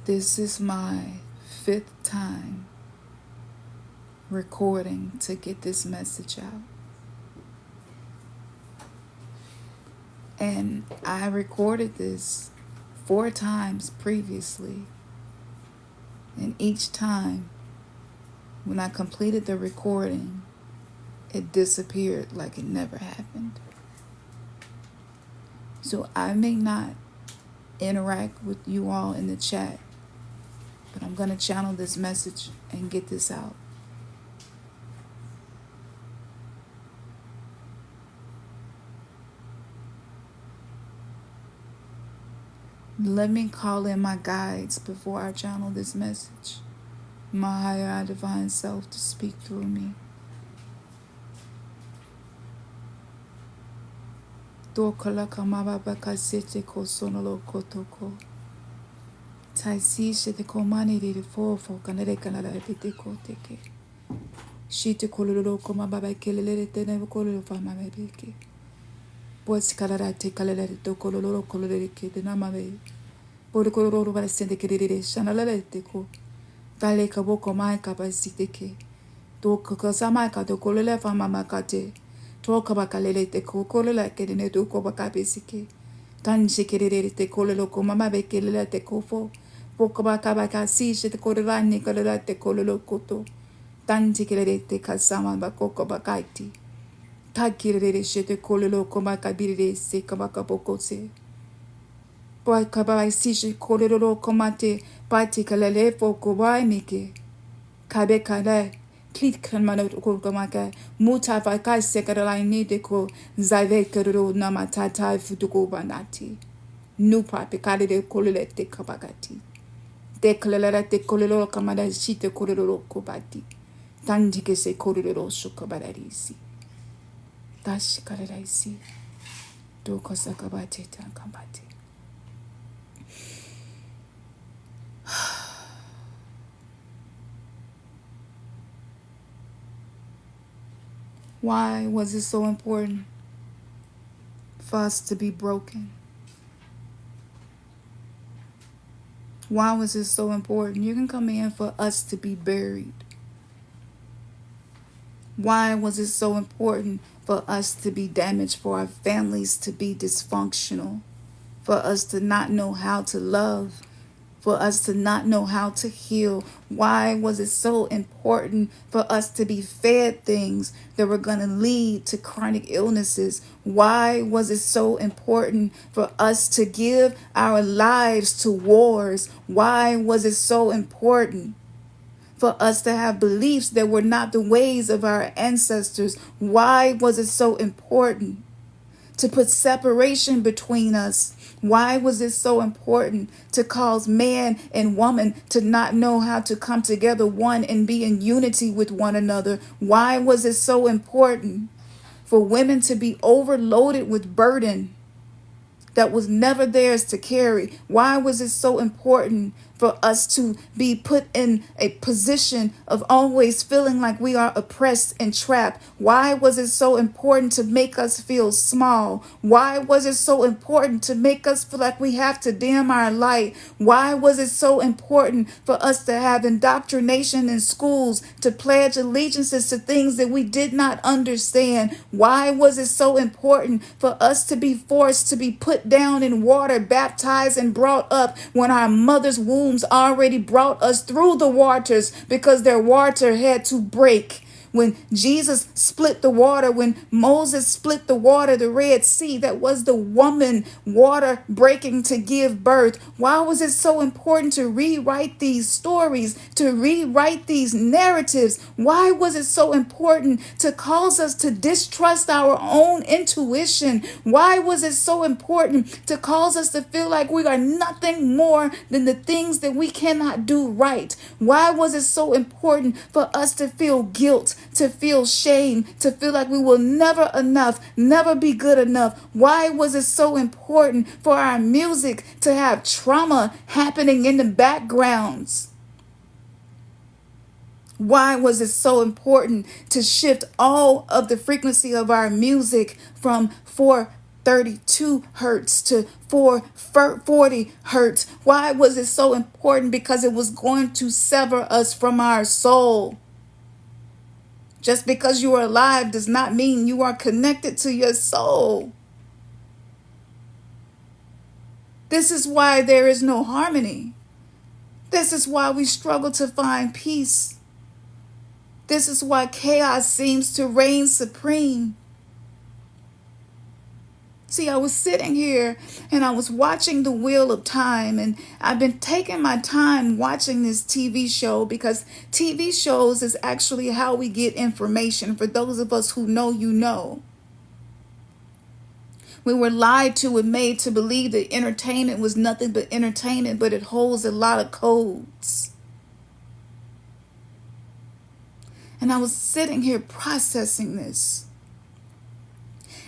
This is my 5th time recording to get this message out. And I recorded this 4 times previously. And each time, when I completed the recording, it disappeared like it never happened. So I may not interact with you all in the chat, but I'm going to channel this message and get this out. Let me call in my guides before I channel this message. My higher divine self to speak through me. Dokalaka mababaka sete ko sonolo kotoko. Taisi shete komani de fofo kanere kanala pete koteke. Shite kololo koma baba kelele tene kololo fama mebeke. Pues kalara te kalele to kololo kolole ke de namabe. Por kololo va sende kerere shanala te ko. Vale kabo koma kapasite ke. Do kokosama ka do kolole fama makate. Toka bakalele te ko kolole ke de do ko bakabesike. Tan shikerere te kololo koma mabe kelele te kofo. Poko bakabaka si shite kolora ni kolora te kololo koto. Tantikirete kasama bakoko bakaiti. Takirere shete kololo komakabire se kamakabokose. Boy kabai sishi kololo komate patikalele foko mike. Kabe kale. Klit kanmano kolkomaka. Muta vakai sekaralaini deko. Zave kero namatata futuko banati. Nupa pekade de kololete kabagati. Declarate kololo kamada shite kololo kobati. Tanji che sei correro shukabararisi. Dashi kararaisi. Do cosa kabate tankambate. Why was it so important for us to be broken? Why was it so important? You can come in for us to be buried. Why was it so important for us to be damaged, for our families to be dysfunctional, for us to not know how to love, for us to not know how to heal? Why was it so important for us to be fed things that were going to lead to chronic illnesses? Why was it so important for us to give our lives to wars? Why was it so important for us to have beliefs that were not the ways of our ancestors? Why was it so important to put separation between us? Why was it so important to cause man and woman to not know how to come together one and be in unity with one another? Why was it so important for women to be overloaded with burden that was never theirs to carry? Why was it so important for us to be put in a position of always feeling like we are oppressed and trapped? Why was it so important to make us feel small? Why was it so important to make us feel like we have to dim our light? Why was it so important for us to have indoctrination in schools, to pledge allegiances to things that we did not understand? Why was it so important for us to be forced to be put down in water, baptized and brought up when our mother's wombs already brought us through the waters, because their water had to break? When Jesus split the water, when Moses split the water, the Red Sea, that was the woman water breaking to give birth. Why was it so important to rewrite these stories, to rewrite these narratives? Why was it so important to cause us to distrust our own intuition? Why was it so important to cause us to feel like we are nothing more than the things that we cannot do right? Why was it so important for us to feel guilt, to feel shame, to feel like we will never enough, never be good enough? Why was it so important for our music to have trauma happening in the backgrounds? Why was it so important to shift all of the frequency of our music from for 432 hertz to 440 hertz. Why was it so important? Because it was going to sever us from our soul. Just because you are alive does not mean you are connected to your soul. This is why there is no harmony. This is why we struggle to find peace. This is why chaos seems to reign supreme. See, I was sitting here and I was watching The Wheel of Time, and I've been taking my time watching this TV show because TV shows is actually how we get information. For those of us who know, you know. We were lied to and made to believe that entertainment was nothing but entertainment, but it holds a lot of codes. And I was sitting here processing this.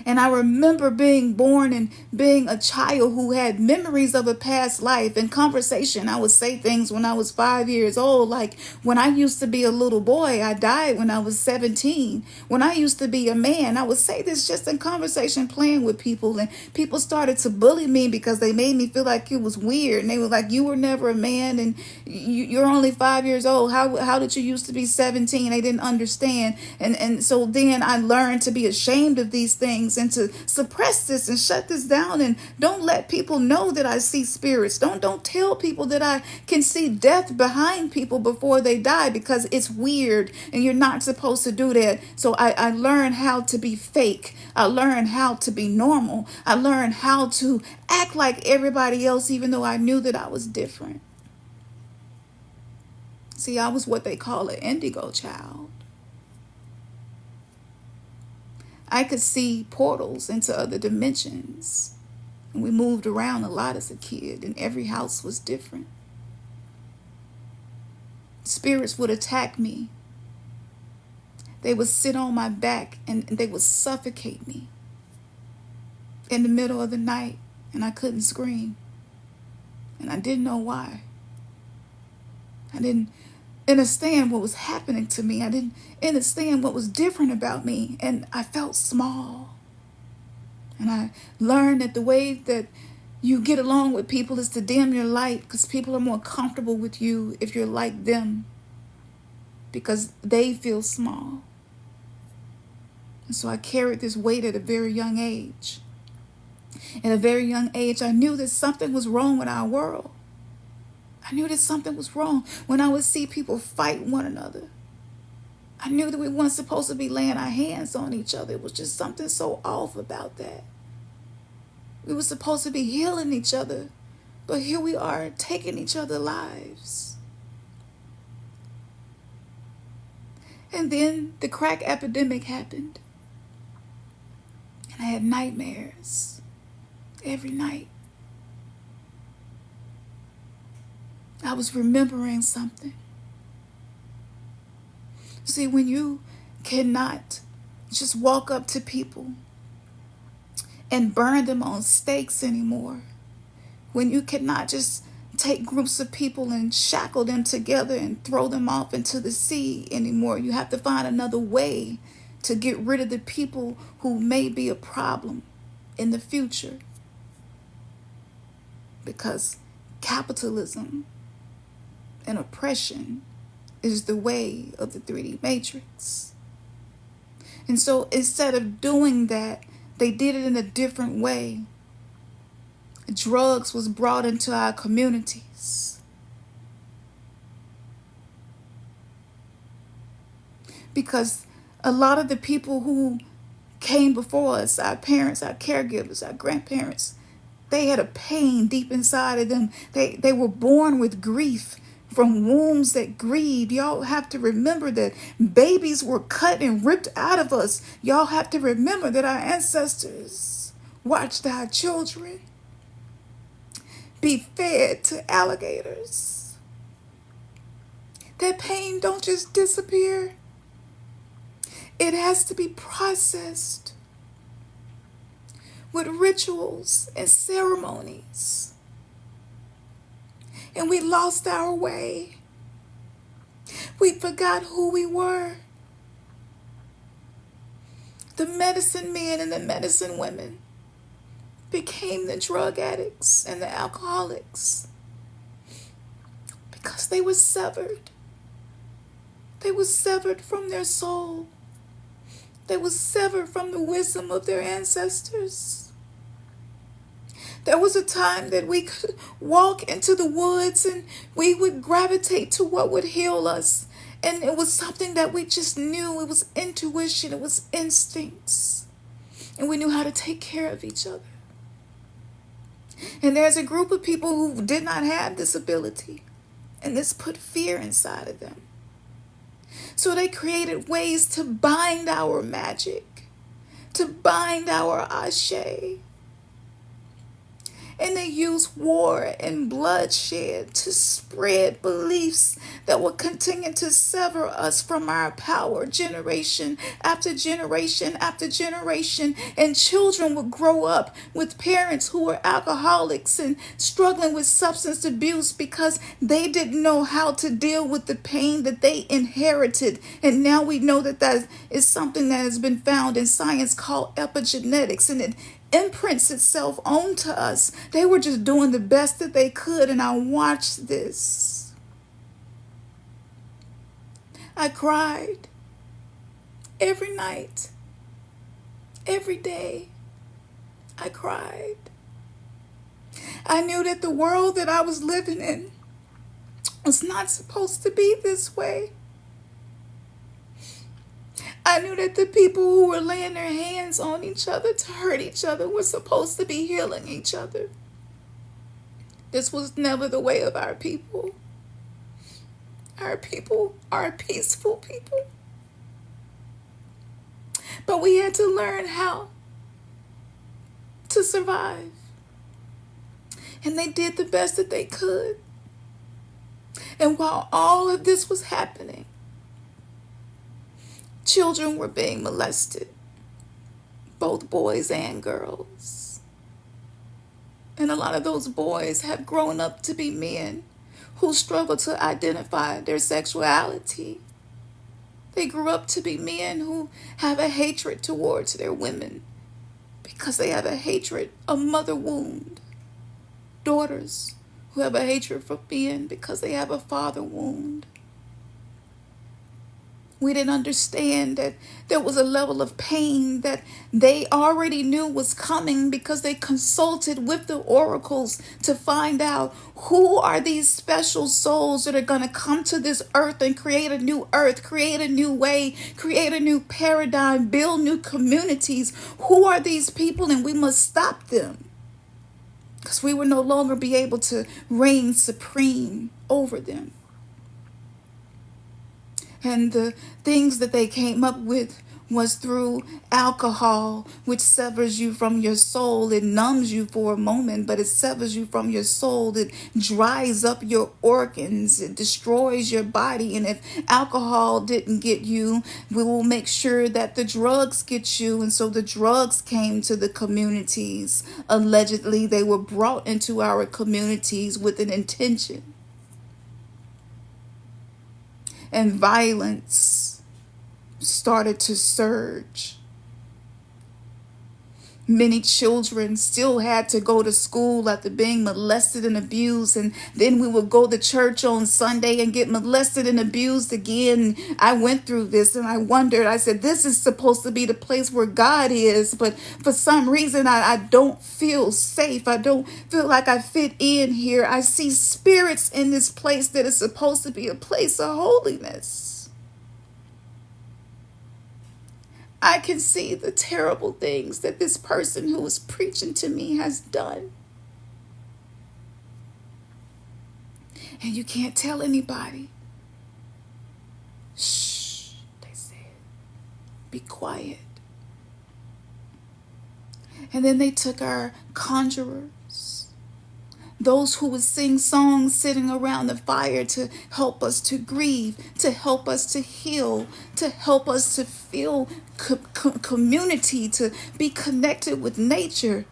And I remember being born and being a child who had memories of a past life. In conversation, I would say things when I was 5 years old, like, when I used to be a little boy, I died when I was 17. When I used to be a man, I would say this just in conversation, playing with people. And people started to bully me because they made me feel like it was weird. And they were like, you were never a man and you're only 5 years old. How did you used to be 17? They didn't understand. And so then I learned to be ashamed of these things and to suppress this and shut this down, and don't let people know that I see spirits. Don't tell people that I can see death behind people before they die, because it's weird and you're not supposed to do that. So I learned how to be fake. I learned how to be normal. I learned how to act like everybody else, even though I knew that I was different. See, I was what they call an indigo child. I could see portals into other dimensions. And we moved around a lot as a kid, and every house was different. Spirits would attack me. They would sit on my back and they would suffocate me in the middle of the night, and I couldn't scream. And I didn't know why. I didn't understand what was happening to me. I didn't understand what was different about me, and I felt small. And I learned that the way that you get along with people is to dim your light, because people are more comfortable with you if you're like them, because they feel small. And so I carried this weight at a very young age. At a very young age, I knew that something was wrong with our world. I knew that something was wrong when I would see people fight one another. I knew that we weren't supposed to be laying our hands on each other. It was just something so off about that. We were supposed to be healing each other, but here we are taking each other's lives. And then the crack epidemic happened. And I had nightmares every night. I was remembering something. See, when you cannot just walk up to people and burn them on stakes anymore, when you cannot just take groups of people and shackle them together and throw them off into the sea anymore, you have to find another way to get rid of the people who may be a problem in the future. Because capitalism and oppression is the way of the 3D matrix. And so instead of doing that, they did it in a different way. Drugs was brought into our communities. Because a lot of the people who came before us, our parents, our caregivers, our grandparents, they had a pain deep inside of them. They were born with grief from wombs that grieved. Y'all have to remember that babies were cut and ripped out of us. Y'all have to remember that our ancestors watched our children be fed to alligators. That pain don't just disappear. It has to be processed with rituals and ceremonies. And we lost our way. We forgot who we were. The medicine men and the medicine women became the drug addicts and the alcoholics because they were severed. They were severed from their soul. They were severed from the wisdom of their ancestors. There was a time that we could walk into the woods and we would gravitate to what would heal us. And it was something that we just knew. It was intuition. It was instincts. And we knew how to take care of each other. And there's a group of people who did not have this ability. And this put fear inside of them. So they created ways to bind our magic, to bind our ashe. And they used war and bloodshed to spread beliefs that would continue to sever us from our power generation after generation after generation. And children would grow up with parents who were alcoholics and struggling with substance abuse because they didn't know how to deal with the pain that they inherited. And now we know that that is something that has been found in science called epigenetics, and it imprints itself onto us. They were just doing the best that they could, and I watched this. I cried every night, every day. I cried. I knew that the world that I was living in was not supposed to be this way. I knew that the people who were laying their hands on each other to hurt each other were supposed to be healing each other. This was never the way of our people. Our people are peaceful people. But we had to learn how to survive. And they did the best that they could. And while all of this was happening, children were being molested, both boys and girls. And a lot of those boys have grown up to be men who struggle to identify their sexuality. They grew up to be men who have a hatred towards their women because they have a hatred, a mother wound. Daughters who have a hatred for men because they have a father wound. We didn't understand that there was a level of pain that they already knew was coming because they consulted with the oracles to find out who are these special souls that are going to come to this earth and create a new earth, create a new way, create a new paradigm, build new communities. Who are these people? And we must stop them because we will no longer be able to reign supreme over them. And the things that they came up with was through alcohol, which severs you from your soul. It numbs you for a moment, but it severs you from your soul. It dries up your organs. It destroys your body. And if alcohol didn't get you, we will make sure that the drugs get you. And so the drugs came to the communities. Allegedly, they were brought into our communities with an intention. And violence started to surge. Many children still had to go to school after being molested and abused. And then we would go to church on Sunday and get molested and abused again. I went through this and I wondered, I said, this is supposed to be the place where God is. But for some reason, I don't feel safe. I don't feel like I fit in here. I see spirits in this place that is supposed to be a place of holiness. I can see the terrible things that this person who was preaching to me has done. And you can't tell anybody. Shh, they said. Be quiet. And then they took our conjurers, those who would sing songs sitting around the fire to help us to grieve, to help us to heal, to help us to feel community, to be connected with nature.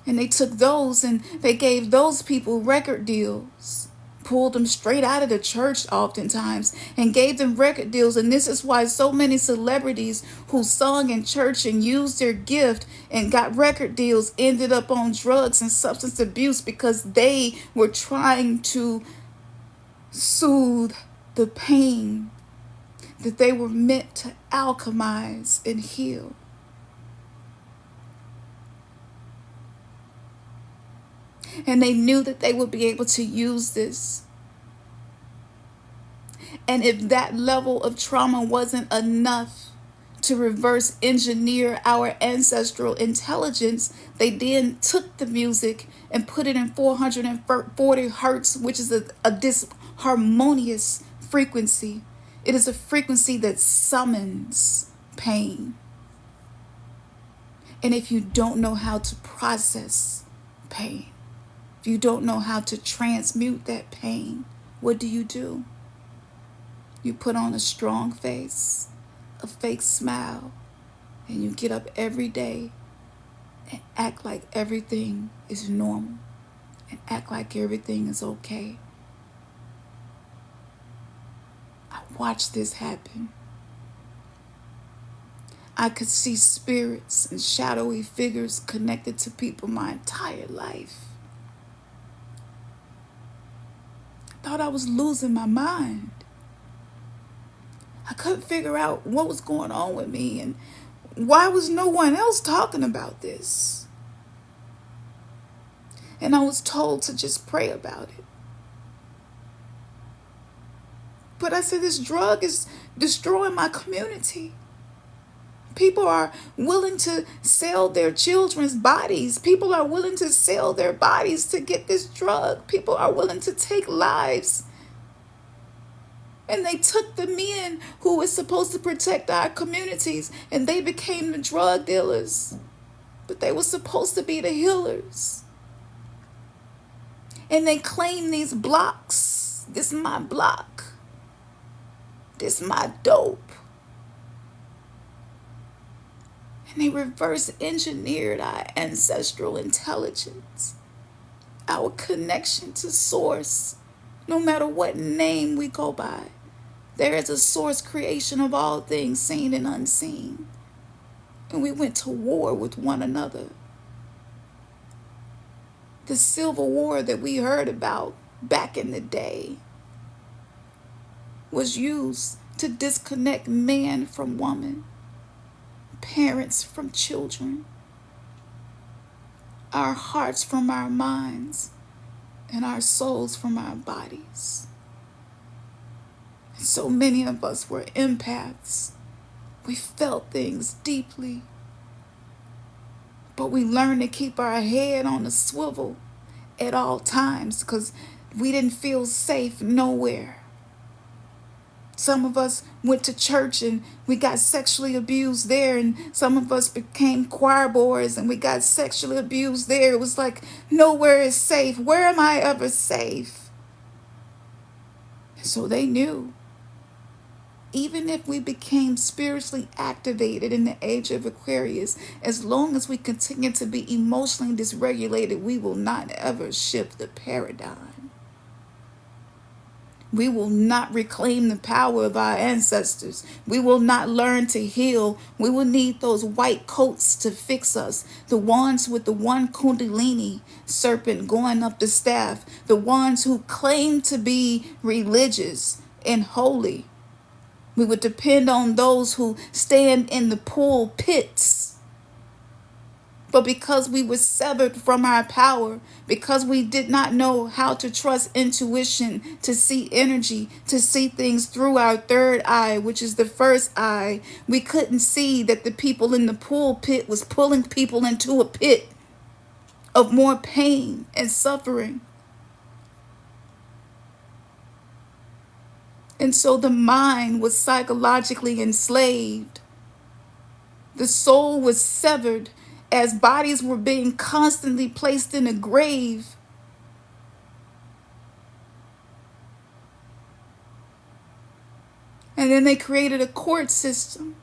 And they took those and they gave those people record deals, pulled them straight out of the church oftentimes and gave them record deals. And this is why so many celebrities who sung in church and used their gift and got record deals ended up on drugs and substance abuse, because they were trying to soothe the pain that they were meant to alchemize and heal. And they knew that they would be able to use this. And if that level of trauma wasn't enough to reverse engineer our ancestral intelligence, they then took the music and put it in 440 hertz, which is a disharmonious frequency. It is a frequency that summons pain. And if you don't know how to process pain, if you don't know how to transmute that pain, what do? You put on a strong face, a fake smile, and you get up every day and act like everything is normal and act like everything is okay. I watched this happen. I could see spirits and shadowy figures connected to people my entire life. I thought I was losing my mind. I couldn't figure out what was going on with me and why was no one else talking about this. And I was told to just pray about it. But I said, this drug is destroying my community. People are willing to sell their children's bodies. People are willing to sell their bodies to get this drug. People are willing to take lives. And they took the men who were supposed to protect our communities, and they became the drug dealers. But they were supposed to be the healers. And they claim these blocks. This is my block. This is my dope. And they reverse engineered our ancestral intelligence, our connection to source, no matter what name we go by. There is a source creation of all things seen and unseen. And we went to war with one another. The Civil War that we heard about back in the day was used to disconnect man from woman, parents from children, our hearts from our minds, and our souls from our bodies. And so many of us were empaths. We felt things deeply. But we learned to keep our head on a swivel at all times because we didn't feel safe nowhere. Some of us went to church and we got sexually abused there, and some of us became choir boys and we got sexually abused there. It was like, nowhere is safe. Where am I ever safe? So they knew. Even if we became spiritually activated in the age of Aquarius, as long as we continue to be emotionally dysregulated, we will not ever shift the paradigm. We will not reclaim the power of our ancestors. We will not learn to heal. We will need those white coats to fix us. The ones with the one kundalini serpent going up the staff. The ones who claim to be religious and holy. We would depend on those who stand in the pulpits. But because we were severed from our power, because we did not know how to trust intuition, to see energy, to see things through our third eye, which is the first eye, we couldn't see that the people in the pulpit was pulling people into a pit of more pain and suffering. And so the mind was psychologically enslaved. The soul was severed as bodies were being constantly placed in a grave. And then they created a court system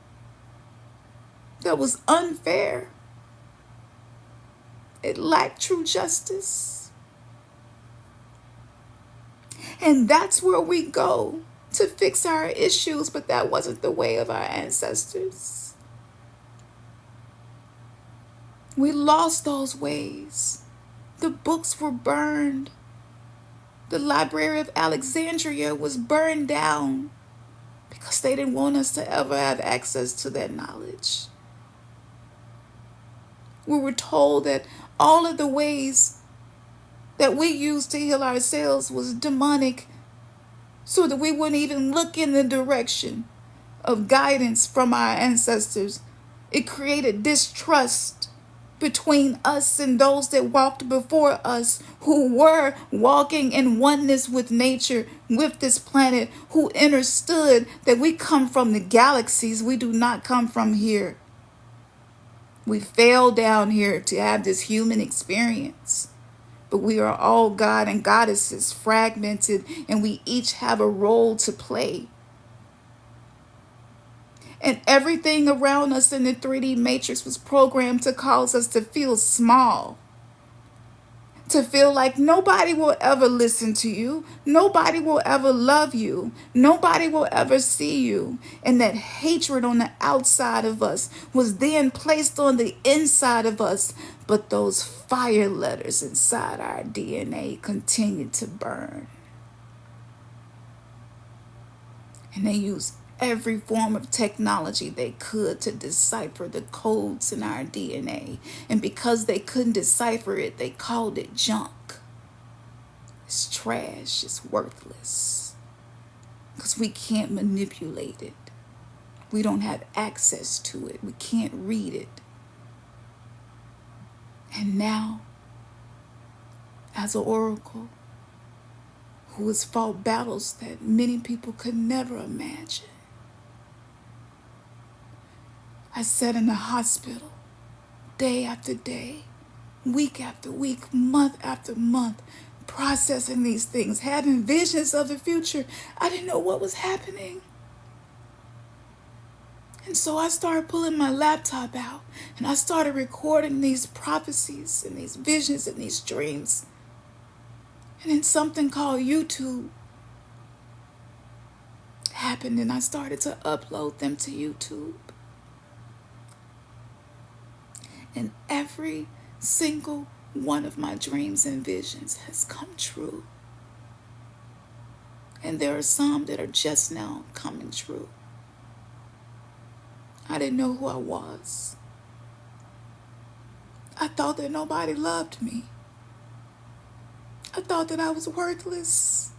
that was unfair. It lacked true justice. And that's where we go to fix our issues, but that wasn't the way of our ancestors. We lost those ways. The books were burned. The Library of Alexandria was burned down because they didn't want us to ever have access to that knowledge. We were told that all of the ways that we used to heal ourselves was demonic, so that we wouldn't even look in the direction of guidance from our ancestors. It created distrust between us and those that walked before us, who were walking in oneness with nature, with this planet, who understood that we come from the galaxies. We do not come from here. We fell down here to have this human experience. But we are all God and goddesses, fragmented, and we each have a role to play. And everything around us in the 3D matrix was programmed to cause us to feel small, to feel like nobody will ever listen to you, nobody will ever love you, nobody will ever see you. And that hatred on the outside of us was then placed on the inside of us. But those fire letters inside our DNA continued to burn. And they used every form of technology they could to decipher the codes in our DNA. And because they couldn't decipher it, they called it junk. It's trash. It's worthless. Because we can't manipulate it. We don't have access to it. We can't read it. And now, as an oracle who has fought battles that many people could never imagine, I sat in the hospital day after day, week after week, month after month, processing these things, having visions of the future. I didn't know what was happening. And so I started pulling my laptop out and I started recording these prophecies and these visions and these dreams. And then something called YouTube happened and I started to upload them to YouTube. And every single one of my dreams and visions has come true. And there are some that are just now coming true. I didn't know who I was. I thought that nobody loved me. I thought that I was worthless.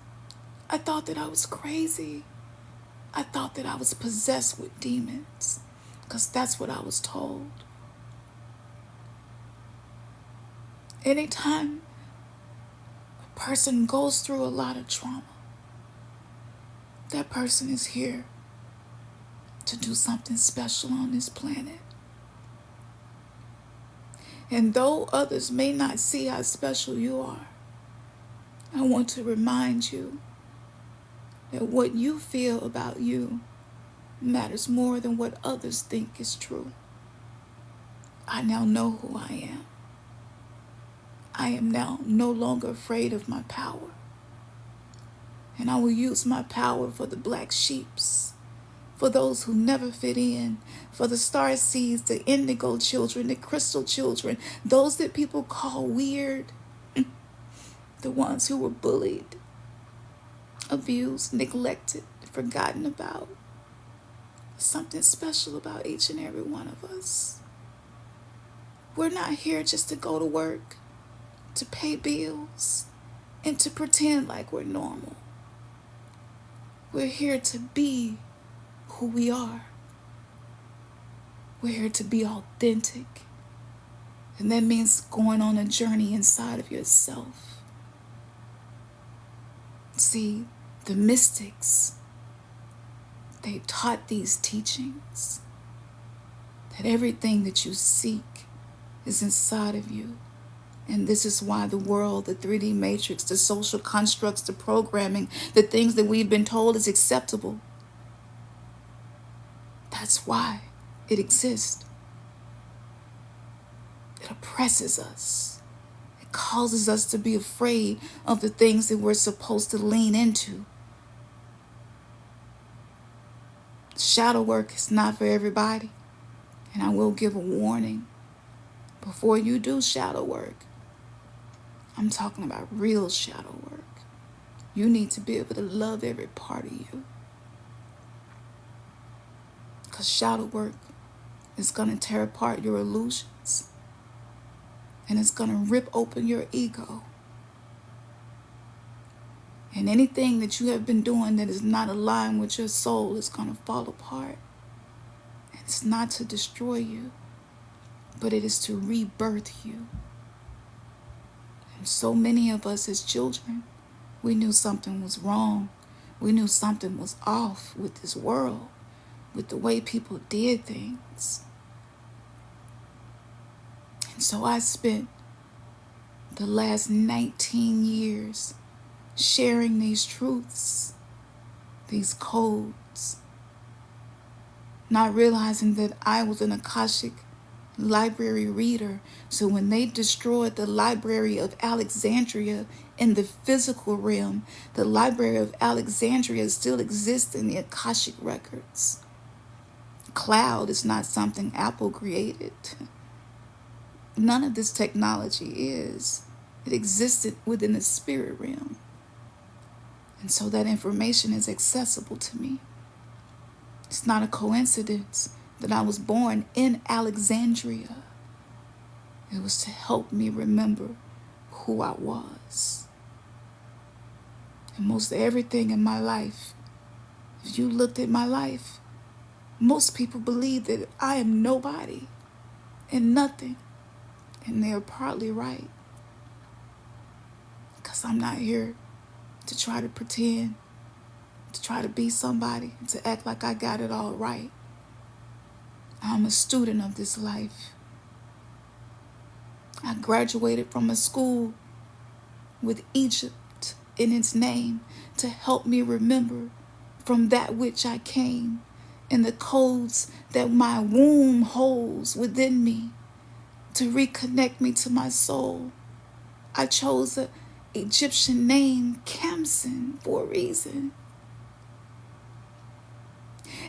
I thought that I was crazy. I thought that I was possessed with demons, because that's what I was told. Anytime a person goes through a lot of trauma, that person is here to do something special on this planet. And though others may not see how special you are, I want to remind you that what you feel about you matters more than what others think is true. I now know who I am. I am now no longer afraid of my power. And I will use my power for the black sheeps, for those who never fit in, for the starseeds, the indigo children, the crystal children, those that people call weird, the ones who were bullied, abused, neglected, forgotten about. There's something special about each and every one of us. We're not here just to go to work, to pay bills, and to pretend like we're normal. We're here to be who we are. We're here to be authentic. And that means going on a journey inside of yourself. See, the mystics, they taught these teachings, that everything that you seek is inside of you. And this is why the world, the 3D matrix, the social constructs, the programming, the things that we've been told is acceptable. That's why it exists. It oppresses us. It causes us to be afraid of the things that we're supposed to lean into. Shadow work is not for everybody. And I will give a warning. Before you do shadow work, I'm talking about real shadow work. You need to be able to love every part of you. Because shadow work is going to tear apart your illusions. And it's going to rip open your ego. And anything that you have been doing that is not aligned with your soul is going to fall apart. And it's not to destroy you, but it is to rebirth you. And so many of us as children, we knew something was wrong. We knew something was off with this world, with the way people did things. And so I spent the last 19 years sharing these truths, these codes, not realizing that I was an Akashic library reader. So when they destroyed the Library of Alexandria in the physical realm, the Library of Alexandria still exists in the Akashic records. Cloud is not something Apple created. None of this technology is. It existed within the spirit realm. And so that information is accessible to me. It's not a coincidence that I was born in Alexandria. It was to help me remember who I was. And most everything in my life, if you looked at my life, most people believe that I am nobody and nothing. And they're partly right. Because I'm not here to try to pretend, to try to be somebody, to act like I got it all right. I'm a student of this life. I graduated from a school with Egypt in its name to help me remember from that which I came and the codes that my womb holds within me to reconnect me to my soul. I chose an Egyptian name, Kamsin, for a reason.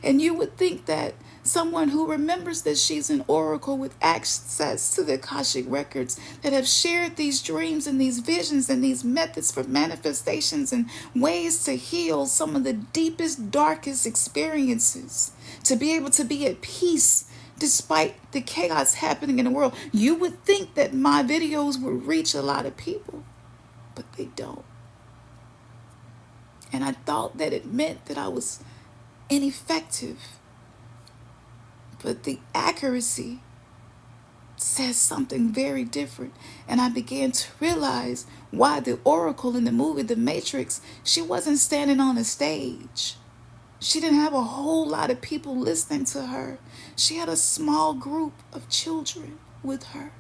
And you would think that someone who remembers that she's an oracle with access to the Akashic records that have shared these dreams and these visions and these methods for manifestations and ways to heal some of the deepest, darkest experiences, to be able to be at peace despite the chaos happening in the world. You would think that my videos would reach a lot of people, but they don't. And I thought that it meant that I was ineffective. But the accuracy says something very different. And I began to realize why the oracle in the movie The Matrix, she wasn't standing on a stage. She didn't have a whole lot of people listening to her. She had a small group of children with her.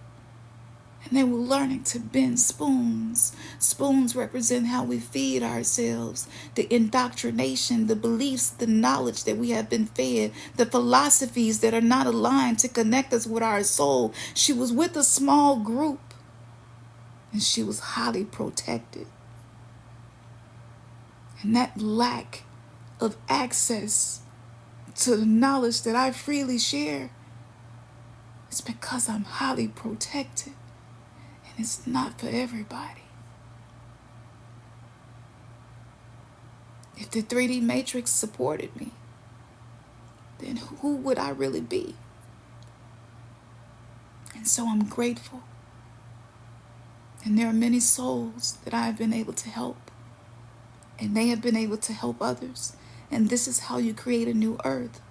And they were learning to bend spoons. Spoons represent how we feed ourselves, the indoctrination, the beliefs, the knowledge that we have been fed, the philosophies that are not aligned to connect us with our soul. She was with a small group, and she was highly protected. And that lack of access to the knowledge that I freely share is because I'm highly protected. It's not for everybody. If the 3D Matrix supported me, then who would I really be? And so I'm grateful. And there are many souls that I have been able to help. And they have been able to help others. And this is how you create a new earth.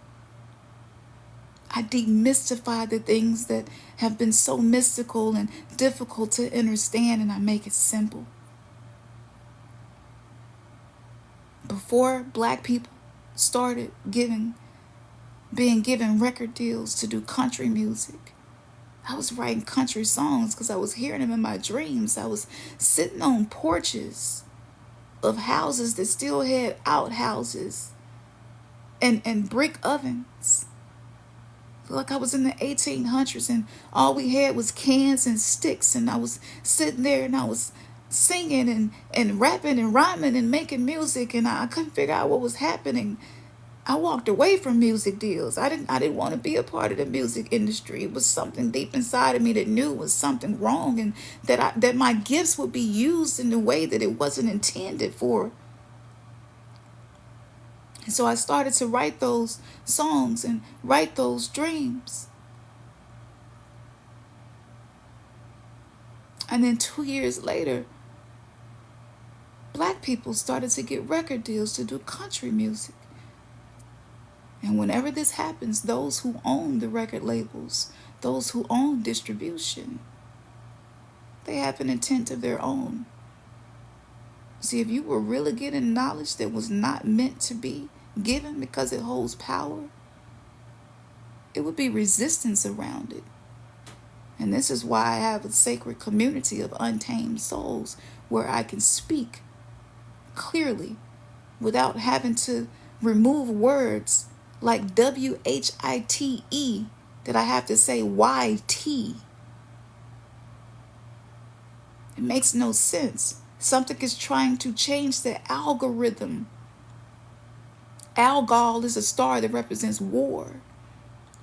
I demystify the things that have been so mystical and difficult to understand, and I make it simple. Before Black people started being given record deals to do country music, I was writing country songs because I was hearing them in my dreams. I was sitting on porches of houses that still had outhouses and brick ovens, Like I was in the 1800s and all we had was cans and sticks, and I was sitting there and I was singing and rapping and rhyming and making music, and I couldn't figure out what was happening. I walked away from music deals. I didn't want to be a part of the music industry. It was something deep inside of me that knew was something wrong, and that my gifts would be used in a way that it wasn't intended for. And so I started to write those songs and write those dreams. And then 2 years later, black people started to get record deals to do country music. And whenever this happens, those who own the record labels, those who own distribution, they have an intent of their own. See, if you were really getting knowledge that was not meant to be given because it holds power, it would be resistance around it. And this is why I have a sacred community of untamed souls where I can speak clearly without having to remove words like WHITE that I have to say YT. It makes no sense. Something is trying to change the algorithm. Algol is a star that represents war.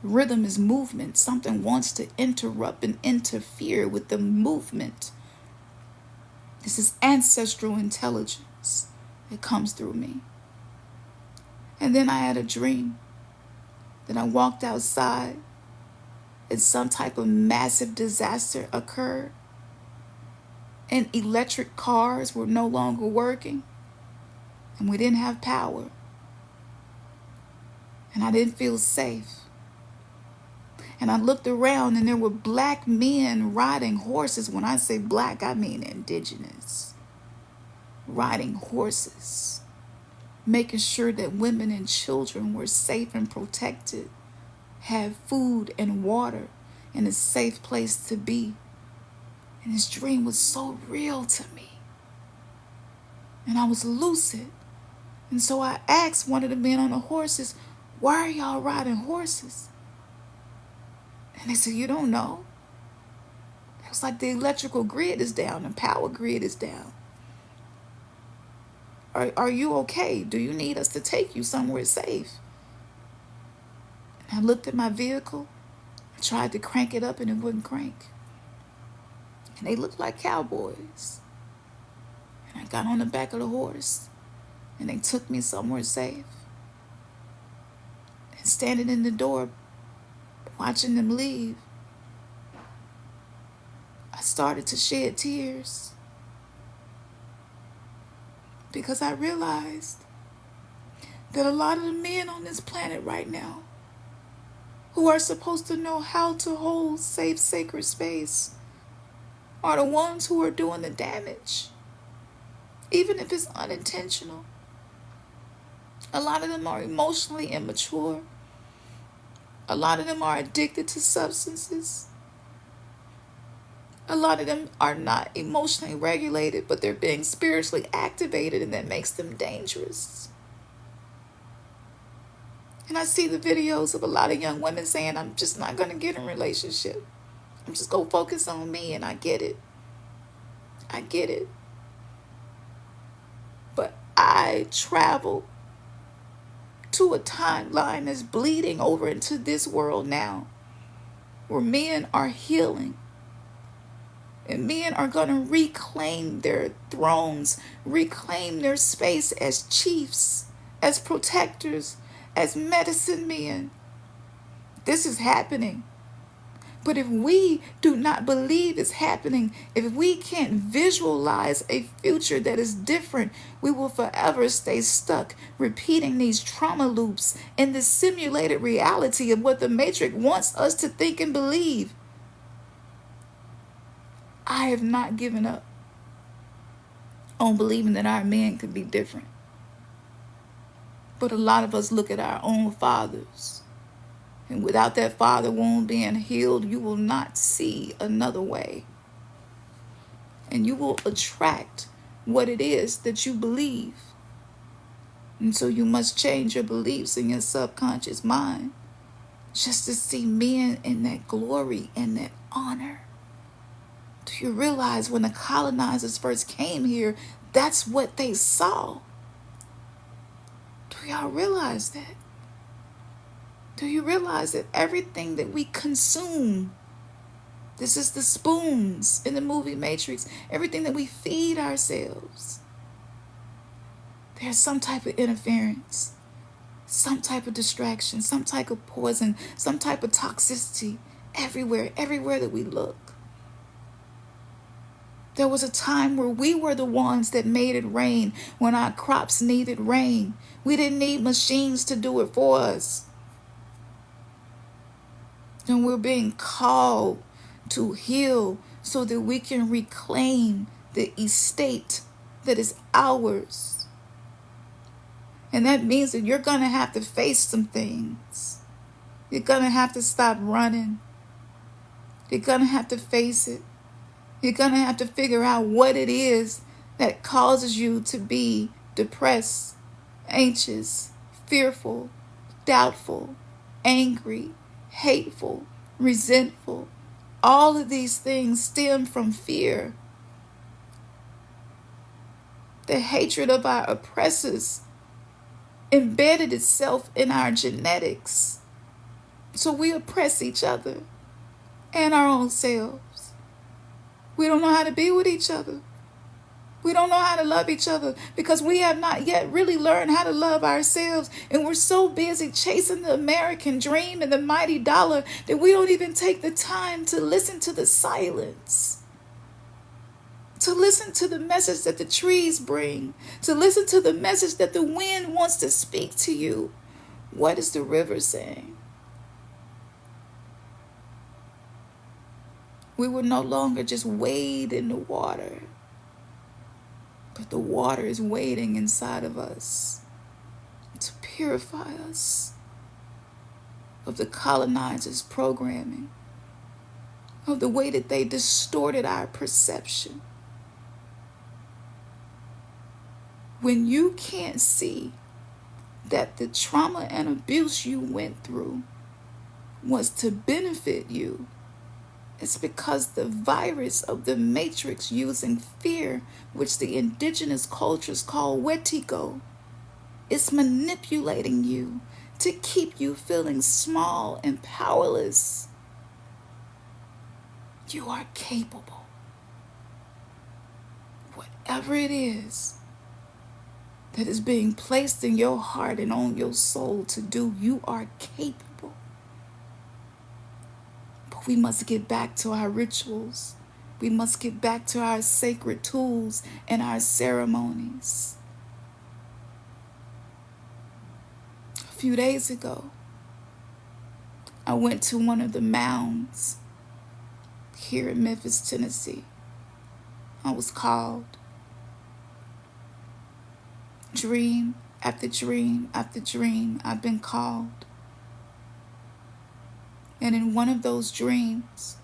Rhythm is movement. Something wants to interrupt and interfere with the movement. This is ancestral intelligence. It comes through me. And then I had a dream that I walked outside and some type of massive disaster occurred and electric cars were no longer working and we didn't have power. And I didn't feel safe. And I looked around and there were black men riding horses. When I say black, I mean indigenous. Riding horses, making sure that women and children were safe and protected, had food and water, and a safe place to be. And this dream was so real to me. And I was lucid. And so I asked one of the men on the horses, "Why are y'all riding horses?" And they said, "You don't know." It was like the electrical grid is down, the power grid is down. Are you okay? Do you need us to take you somewhere safe? And I looked at my vehicle. I tried to crank it up and it wouldn't crank. And they looked like cowboys. And I got on the back of the horse and they took me somewhere safe. And standing in the door, watching them leave, I started to shed tears. Because I realized that a lot of the men on this planet right now who are supposed to know how to hold safe, sacred space are the ones who are doing the damage, even if it's unintentional. A lot of them are emotionally immature. A lot of them are addicted to substances. A lot of them are not emotionally regulated, but they're being spiritually activated, and that makes them dangerous. And I see the videos of a lot of young women saying, "I'm just not going to get in a relationship. I'm just going to focus on me," and I get it. I get it. But I travel to a timeline that's bleeding over into this world now, where men are healing. And men are going to reclaim their thrones, reclaim their space as chiefs, as protectors, as medicine men. This is happening. But if we do not believe it's happening, if we can't visualize a future that is different, we will forever stay stuck repeating these trauma loops in this simulated reality of what the Matrix wants us to think and believe. I have not given up on believing that our men could be different. But a lot of us look at our own fathers. And without that father wound being healed, you will not see another way. And you will attract what it is that you believe. And so you must change your beliefs in your subconscious mind. just to see men in that glory and that honor. Do you realize when the colonizers first came here, that's what they saw? Do y'all realize that? Do you realize that everything that we consume, this is the spoons in the movie Matrix, everything that we feed ourselves, there's some type of interference, some type of distraction, some type of poison, some type of toxicity everywhere that we look. There was a time where we were the ones that made it rain when our crops needed rain. We didn't need machines to do it for us. And we're being called to heal so that we can reclaim the estate that is ours. And that means that you're going to have to face some things. You're going to have to stop running. You're going to have to face it. You're going to have to figure out what it is that causes you to be depressed, anxious, fearful, doubtful, angry, hateful, resentful. All of these things stem from fear. The hatred of our oppressors embedded itself in our genetics. So we oppress each other and our own selves. We don't know how to be with each other. We don't know how to love each other because we have not yet really learned how to love ourselves. And we're so busy chasing the American dream and the mighty dollar that we don't even take the time to listen to the silence, to listen to the message that the trees bring, to listen to the message that the wind wants to speak to you. What is the river saying? We will no longer just wade in the water, but the water is wading inside of us to purify us of the colonizers' programming, of the way that they distorted our perception. When you can't see that the trauma and abuse you went through was to benefit you, it's because the virus of the matrix using fear, which the indigenous cultures call wetigo, is manipulating you to keep you feeling small and powerless. You are capable. Whatever it is that is being placed in your heart and on your soul to do, you are capable. We must get back to our rituals. We must get back to our sacred tools and our ceremonies. A few days ago, I went to one of the mounds here in Memphis, Tennessee. I was called. Dream after dream after dream, I've been called. And in one of those dreams,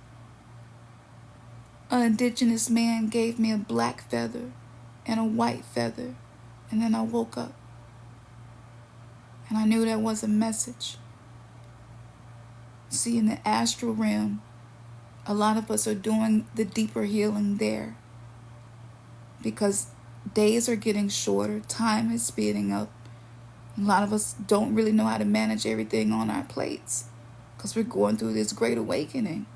an indigenous man gave me a black feather and a white feather. And then I woke up. And I knew that was a message. See, in the astral realm, a lot of us are doing the deeper healing there. Because days are getting shorter, time is speeding up. A lot of us don't really know how to manage everything on our plates, because we're going through this great awakening.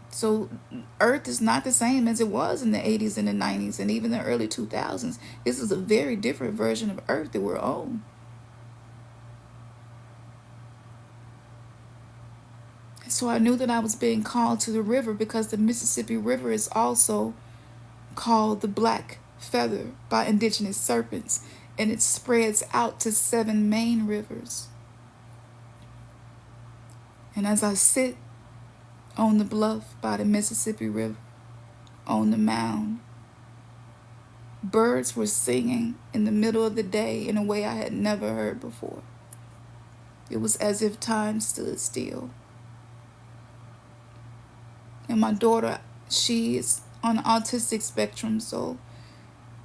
So Earth is not the same as it was in the 80s and the 90s and even the early 2000s. This is a very different version of Earth that we're on. So I knew that I was being called to the river because the Mississippi River is also called the Black Feather by indigenous serpents, and it spreads out to 7 main rivers. And as I sit on the bluff by the Mississippi River, on the mound, birds were singing in the middle of the day in a way I had never heard before. It was as if time stood still. And my daughter, she is on the autistic spectrum,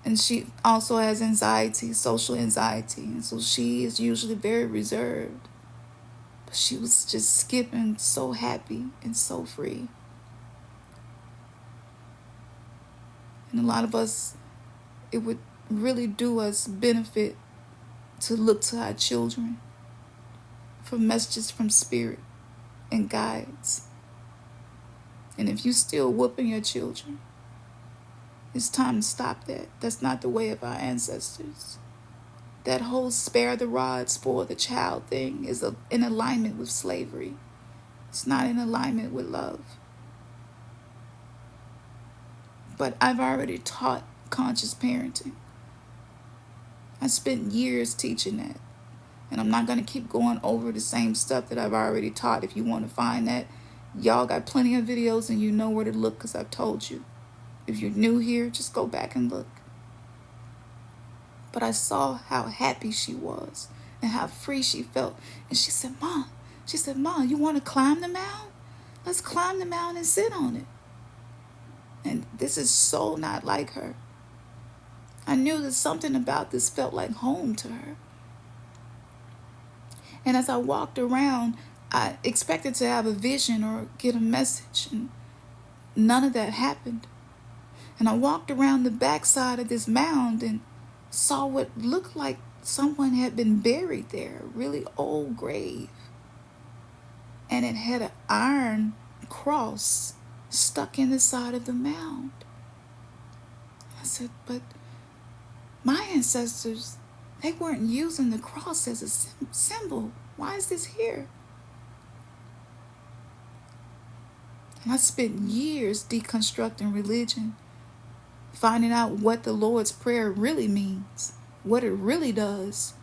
and she also has anxiety, social anxiety, and so she is usually very reserved. But she was just skipping, so happy and so free. And a lot of us, it would really do us benefit to look to our children for messages from spirit and guides. And if you still whooping your children, it's time to stop that. That's not the way of our ancestors. That whole spare the rod, spoil the child thing is in alignment with slavery. It's not in alignment with love. But I've already taught conscious parenting. I spent years teaching that. And I'm not going to keep going over the same stuff that I've already taught. If you want to find that, y'all got plenty of videos and you know where to look because I've told you. If you're new here, just go back and look. But I saw how happy she was and how free she felt. And she said, Mom, you want to climb the mound? Let's climb the mound and sit on it. And this is so not like her. I knew that something about this felt like home to her. And as I walked around, I expected to have a vision or get a message, and none of that happened. And I walked around the backside of this mound and saw what looked like someone had been buried there, a really old grave. And it had an iron cross stuck in the side of the mound. I said, but my ancestors, they weren't using the cross as a symbol. Why is this here? And I spent years deconstructing religion, finding out what the Lord's Prayer really means, what it really does,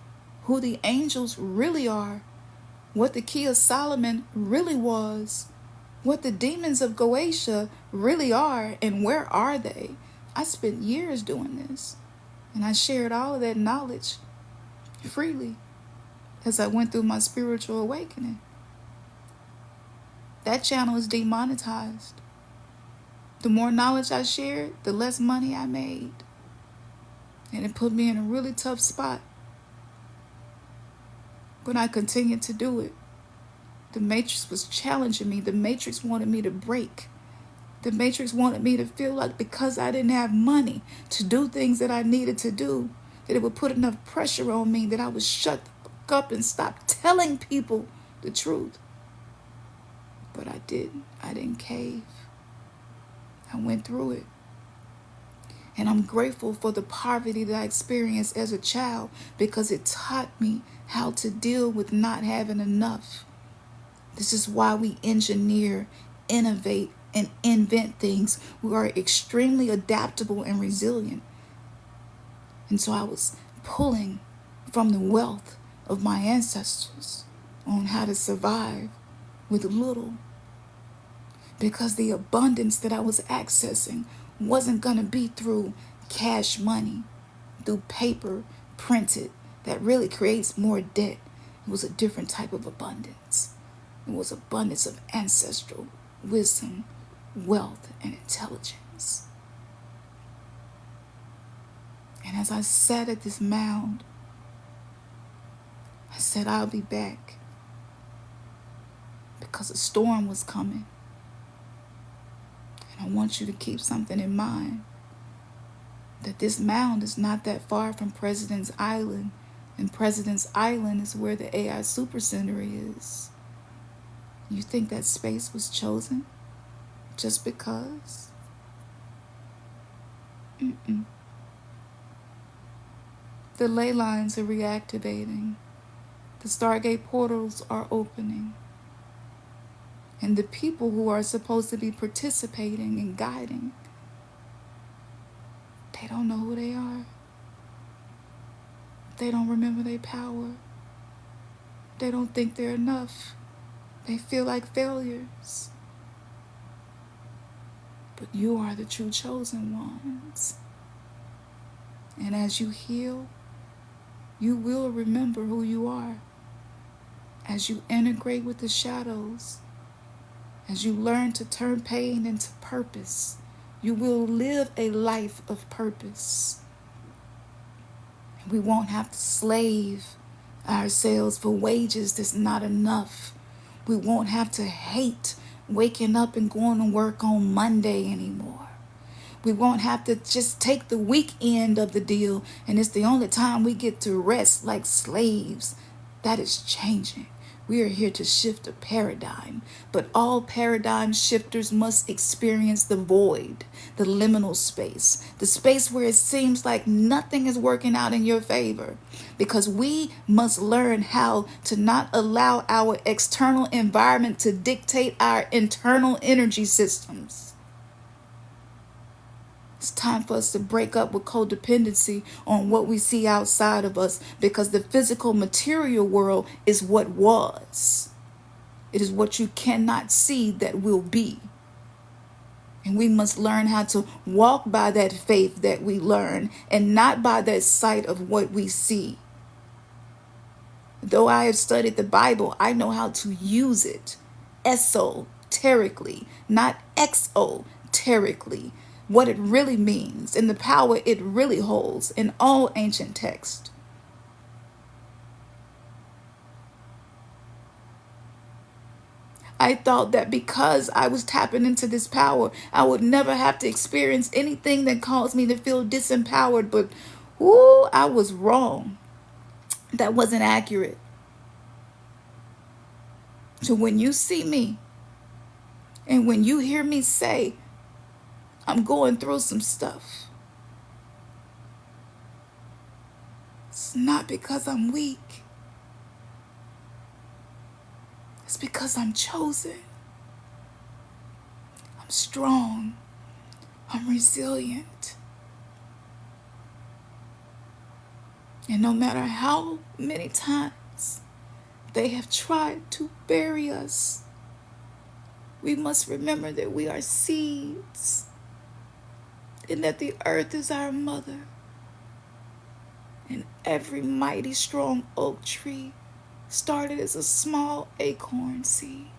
who the angels really are, what the Key of Solomon really was, what the demons of Goetia really are, and where are they? I spent years doing this, and I shared all of that knowledge freely as I went through my spiritual awakening. That channel is demonetized. The more knowledge I shared, the less money I made. And it put me in a really tough spot. But I continued to do it. The Matrix was challenging me. The Matrix wanted me to break. The Matrix wanted me to feel like because I didn't have money to do things that I needed to do, that it would put enough pressure on me that I would shut the fuck up and stop telling people the truth. But I didn't. I didn't cave. I went through it. And I'm grateful for the poverty that I experienced as a child because it taught me how to deal with not having enough. This is why we engineer, innovate, and invent things. We are extremely adaptable and resilient. And so I was pulling from the wealth of my ancestors on how to survive with little. Because the abundance that I was accessing wasn't going to be through cash money, through paper printed that really creates more debt. It was a different type of abundance. It was abundance of ancestral wisdom, wealth, and intelligence. And as I sat at this mound, I said, I'll be back. Because a storm was coming. And I want you to keep something in mind. That this mound is not that far from President's Island. And President's Island is where the AI Supercenter is. You think that space was chosen just because? The ley lines are reactivating. The Stargate portals are opening. And the people who are supposed to be participating and guiding, they don't know who they are. They don't remember their power. They don't think they're enough. They feel like failures. But you are the true chosen ones. And as you heal, you will remember who you are. As you integrate with the shadows, as you learn to turn pain into purpose, you will live a life of purpose. And we won't have to slave ourselves for wages that's not enough We won't have to hate waking up and going to work on Monday anymore. We won't have to just take the weekend of the deal and it's the only time we get to rest like slaves. That is changing. We are here to shift a paradigm, but all paradigm shifters must experience the void, the liminal space, the space where it seems like nothing is working out in your favor, because we must learn how to not allow our external environment to dictate our internal energy systems. It's time for us to break up with codependency on what we see outside of us, because the physical material world is what was. It is what you cannot see that will be. And we must learn how to walk by that faith that we learn and not by that sight of what we see. Though I have studied the Bible, I know how to use it esoterically, not exoterically. What it really means and the power it really holds in all ancient texts. I thought that because I was tapping into this power, I would never have to experience anything that caused me to feel disempowered, but I was wrong. That wasn't accurate. So when you see me and when you hear me say, I'm going through some stuff, it's not because I'm weak. It's because I'm chosen. I'm strong. I'm resilient. And no matter how many times they have tried to bury us, we must remember that we are seeds, and that the earth is our mother, and every mighty strong oak tree started as a small acorn seed.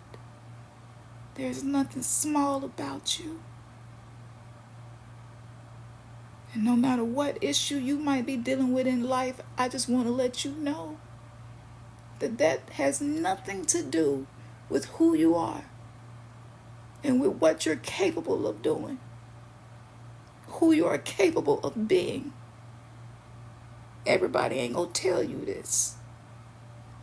There's nothing small about you. And no matter what issue you might be dealing with in life, I just want to let you know that that has nothing to do with who you are and with what you're capable of doing, who you are capable of being. Everybody ain't gonna tell you this.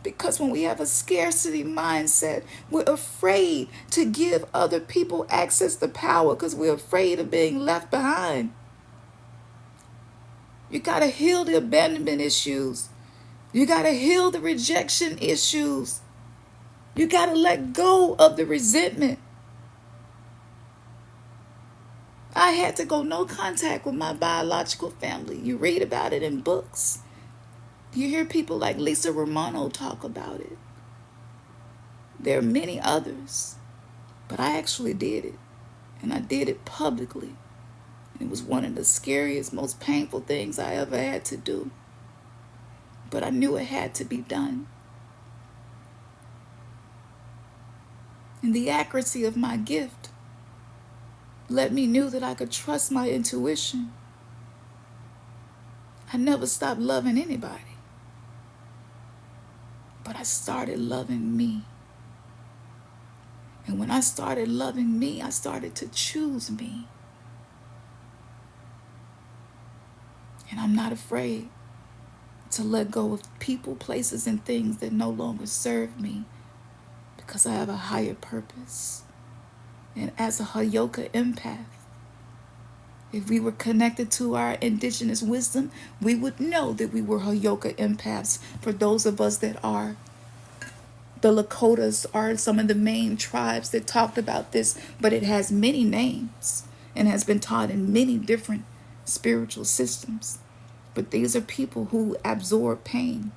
Because when we have a scarcity mindset, we're afraid to give other people access to power because we're afraid of being left behind. You got to heal the abandonment issues. You got to heal the rejection issues. You got to let go of the resentment. I had to go no contact with my biological family. You read about it in books. You hear people like Lisa Romano talk about it. There are many others, but I actually did it, and I did it publicly. It was one of the scariest, most painful things I ever had to do, but I knew it had to be done. And the accuracy of my gift let me know that I could trust my intuition. I never stopped loving anybody. But I started loving me. And when I started loving me, I started to choose me. And I'm not afraid to let go of people, places, and things that no longer serve me, because I have a higher purpose. And as a Hayoka empath, if we were connected to our indigenous wisdom, we would know that we were Hayoka empaths. For those of us that are, the Lakotas are some of the main tribes that talked about this, but it has many names and has been taught in many different spiritual systems. But these are people who absorb pain.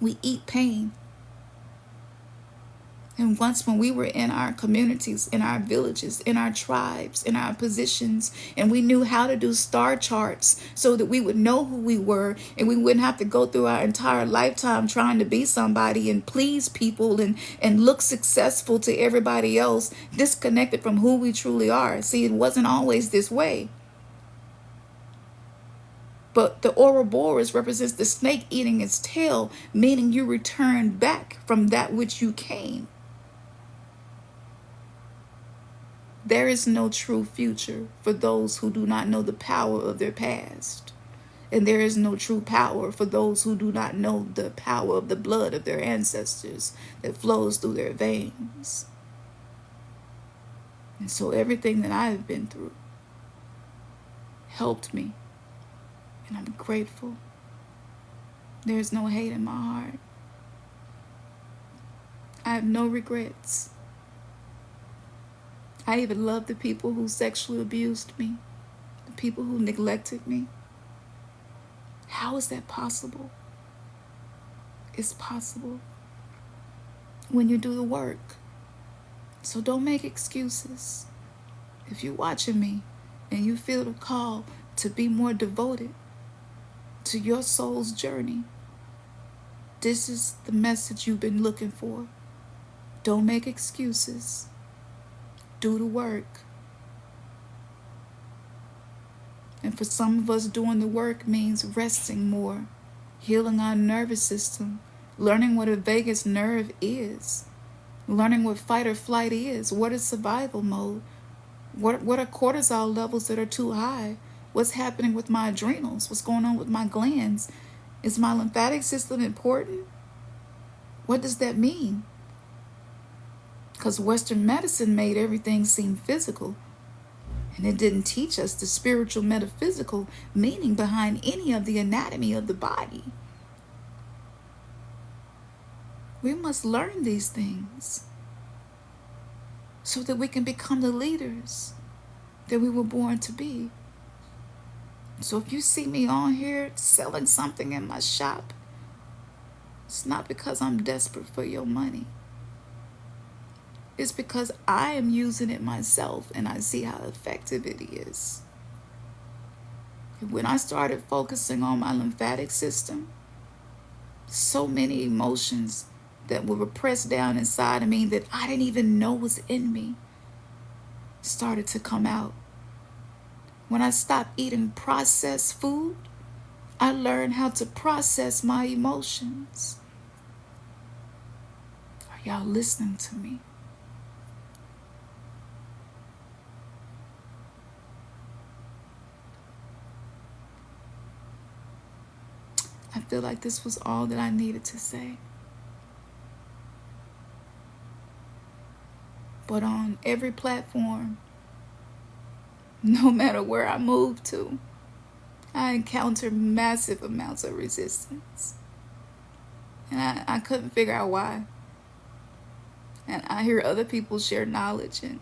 We eat pain. And once when we were in our communities, in our villages, in our tribes, in our positions, and we knew how to do star charts so that we would know who we were, and we wouldn't have to go through our entire lifetime trying to be somebody and please people and look successful to everybody else, disconnected from who we truly are. See, it wasn't always this way. But the Ouroboros represents the snake eating its tail, meaning you return back from that which you came. There is no true future for those who do not know the power of their past. And there is no true power for those who do not know the power of the blood of their ancestors that flows through their veins. And so everything that I have been through helped me. And I'm grateful. There's no hate in my heart. I have no regrets. I even love the people who sexually abused me, the people who neglected me. How is that possible? It's possible when you do the work. So don't make excuses. If you're watching me and you feel the call to be more devoted to your soul's journey, this is the message you've been looking for. Don't make excuses. Do the work. And for some of us, doing the work means resting more, healing our nervous system, learning what a vagus nerve is, learning what fight or flight is, what is survival mode, what are cortisol levels that are too high, what's happening with my adrenals, what's going on with my glands. Is my lymphatic system important? What does that mean? Because Western medicine made everything seem physical, and it didn't teach us the spiritual metaphysical meaning behind any of the anatomy of the body. We must learn these things so that we can become the leaders that we were born to be. So if you see me on here selling something in my shop, it's not because I'm desperate for your money. It's because I am using it myself and I see how effective it is. When I started focusing on my lymphatic system, so many emotions that were repressed down inside of me that I didn't even know was in me started to come out. When I stopped eating processed food, I learned how to process my emotions. Are y'all listening to me? I feel like this was all that I needed to say. But on every platform, no matter where I move to, I encounter massive amounts of resistance. And I couldn't figure out why. And I hear other people share knowledge and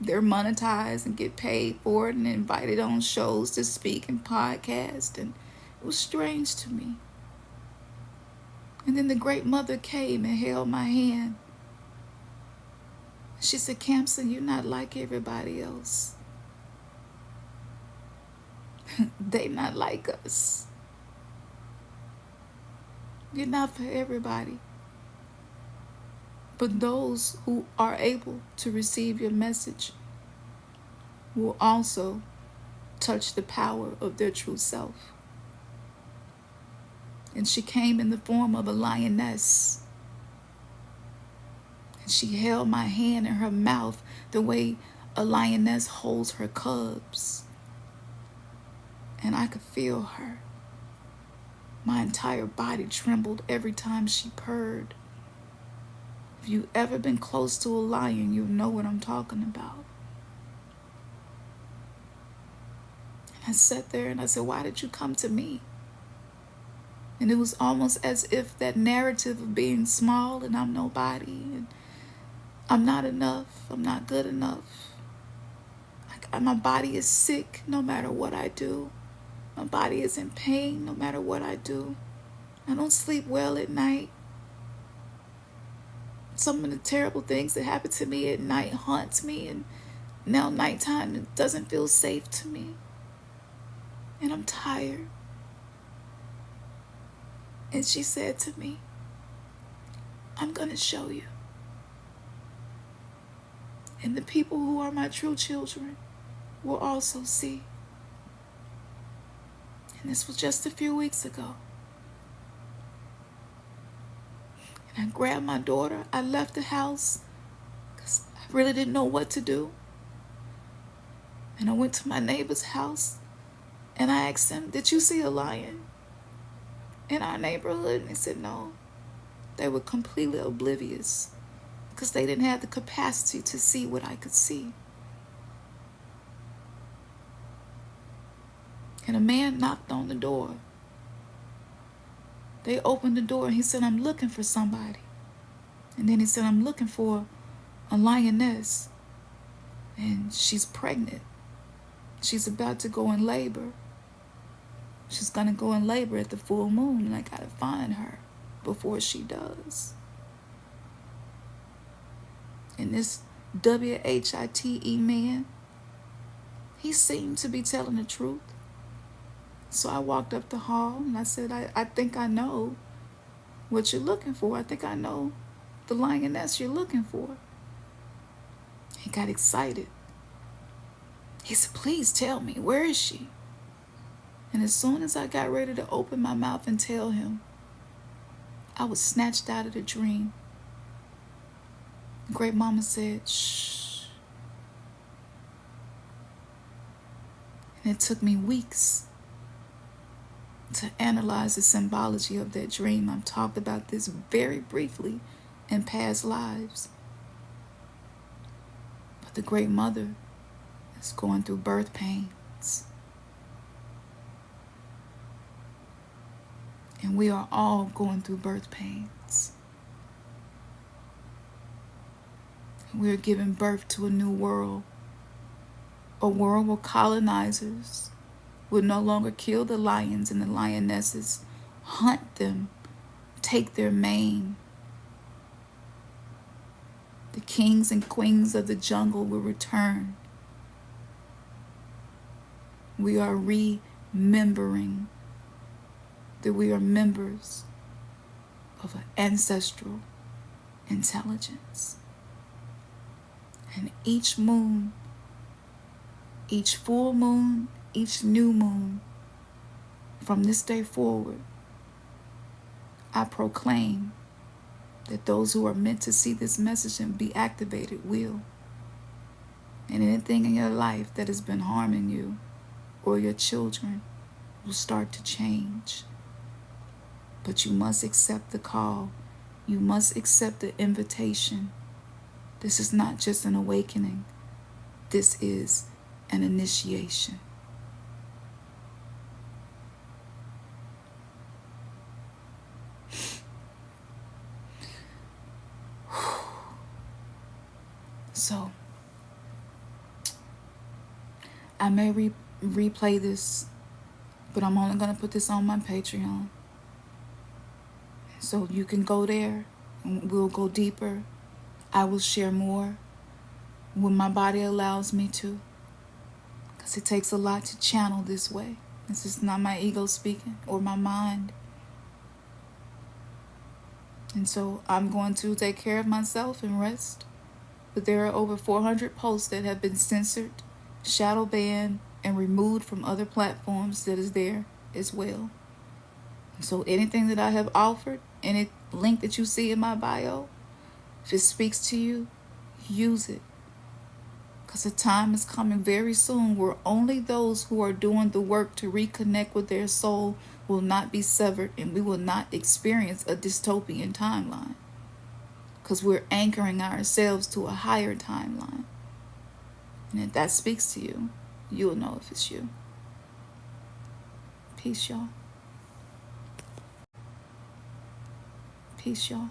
they're monetized and get paid for it and invited on shows to speak and podcast, and it was strange to me. And then the Great Mother came and held my hand. She said, "Campson, you're not like everybody else. They not like us. You're not for everybody. But those who are able to receive your message will also touch the power of their true self." And she came in the form of a lioness. And she held my hand in her mouth the way a lioness holds her cubs. And I could feel her. My entire body trembled every time she purred. If you've ever been close to a lion, you'll know what I'm talking about. And I sat there and I said, "Why did you come to me?" And it was almost as if that narrative of being small and I'm nobody and I'm not enough, I'm not good enough. My body is sick no matter what I do. My body is in pain no matter what I do. I don't sleep well at night. Some of the terrible things that happen to me at night haunts me, and now nighttime it doesn't feel safe to me. And I'm tired. And she said to me, "I'm going to show you. And the people who are my true children will also see." And this was just a few weeks ago. And I grabbed my daughter. I left the house because I really didn't know what to do. And I went to my neighbor's house and I asked him, did you see a lion in our neighborhood? And he said, no. They were completely oblivious because they didn't have the capacity to see what I could see. And a man knocked on the door. They opened the door and he said, I'm looking for somebody. And then he said, I'm looking for a lioness. And she's pregnant. She's about to go in labor. She's going to go in labor at the full moon, and I got to find her before she does. And this WHITE man, he seemed to be telling the truth. So I walked up the hall and I said, I think I know what you're looking for. I think I know the lioness you're looking for. He got excited. He said, please tell me, where is she? And as soon as I got ready to open my mouth and tell him, I was snatched out of the dream. Great Mama said, shh. And it took me weeks to analyze the symbology of that dream. I've talked about this very briefly in past lives. But the Great Mother is going through birth pains. And we are all going through birth pains. We are giving birth to a new world. A world where colonizers will no longer kill the lions and the lionesses, hunt them, take their mane. The kings and queens of the jungle will return. We are remembering that we are members of an ancestral intelligence. And each moon, each full moon, each new moon, from this day forward, I proclaim that those who are meant to see this message and be activated will. And anything in your life that has been harming you or your children will start to change. But you must accept the call. You must accept the invitation. This is not just an awakening. This is an initiation. So, I may replay this, but I'm only going to put this on my Patreon. So you can go there and we'll go deeper. I will share more when my body allows me to, because it takes a lot to channel this way. This is not my ego speaking or my mind. And so I'm going to take care of myself and rest. But there are over 400 posts that have been censored, shadow banned, and removed from other platforms that is there as well. So anything that I have offered, any link that you see in my bio, if it speaks to you, use it. Because the time is coming very soon where only those who are doing the work to reconnect with their soul will not be severed, and we will not experience a dystopian timeline. Because we're anchoring ourselves to a higher timeline. And if that speaks to you, you'll know if it's you. Peace, y'all. Peace, y'all.